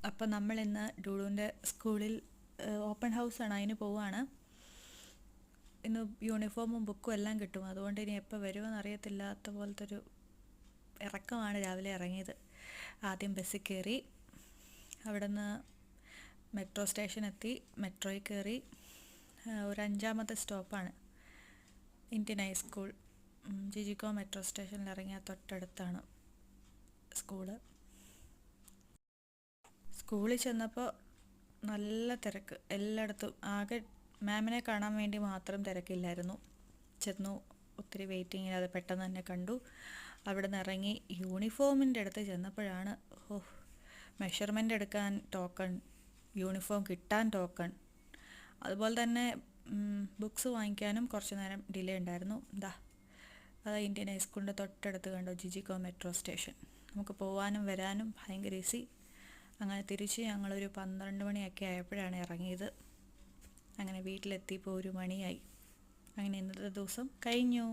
അപ്പം നമ്മളിന്ന് ഡൂഡുവിൻ്റെ സ്കൂളിൽ ഓപ്പൺ ഹൗസാണ്, അതിന് പോവുകയാണ്. ഇന്ന് യൂണിഫോമും ബുക്കും എല്ലാം കിട്ടും. അതുകൊണ്ട് ഇനി എപ്പോൾ വരുമെന്ന് അറിയത്തില്ലാത്ത പോലത്തെ ഒരു ഇറക്കമാണ് രാവിലെ ഇറങ്ങിയത്. ആദ്യം ബസ്സിൽ കയറി, അവിടെ നിന്ന് മെട്രോ സ്റ്റേഷൻ എത്തി, മെട്രോയിൽ കയറി. ഒരു 5ാമത്തെ സ്റ്റോപ്പാണ് ഇന്ത്യൻ ഹൈസ്കൂൾ. ജിജിക്കോ മെട്രോ സ്റ്റേഷനിൽ ഇറങ്ങിയ തൊട്ടടുത്താണ് സ്കൂള്. സ്കൂളിൽ ചെന്നപ്പോൾ നല്ല തിരക്ക് എല്ലായിടത്തും. ആകെ മാമിനെ കാണാൻ വേണ്ടി മാത്രം തിരക്കില്ലായിരുന്നു. ചെന്നു, ഒത്തിരി വെയിറ്റിങ്ങിൽ അത് പെട്ടെന്ന് തന്നെ കണ്ടു. അവിടെ നിന്ന് ഇറങ്ങി യൂണിഫോമിൻ്റെ അടുത്ത് ചെന്നപ്പോഴാണ് മെഷർമെൻ്റ് എടുക്കാൻ ടോക്കൺ, യൂണിഫോം കിട്ടാൻ ടോക്കൺ, അതുപോലെ തന്നെ ബുക്സ് വാങ്ങിക്കാനും കുറച്ച് നേരം ഡിലേ ഉണ്ടായിരുന്നു. അത് ഇന്ത്യൻ ഹൈസ്കൂളിൻ്റെ തൊട്ടടുത്ത് കണ്ടോ ജിജിക്കോ മെട്രോ സ്റ്റേഷൻ. നമുക്ക് പോകാനും വരാനും ഭയങ്കര ഈസി. അങ്ങനെ തിരിച്ച് ഞങ്ങളൊരു 12 മണിയൊക്കെ ആയപ്പോഴാണ് ഇറങ്ങിയത്. അങ്ങനെ വീട്ടിലെത്തിയപ്പോൾ 1 മണിയായി. അങ്ങനെ ഇന്നത്തെ ദിവസം കഴിഞ്ഞു.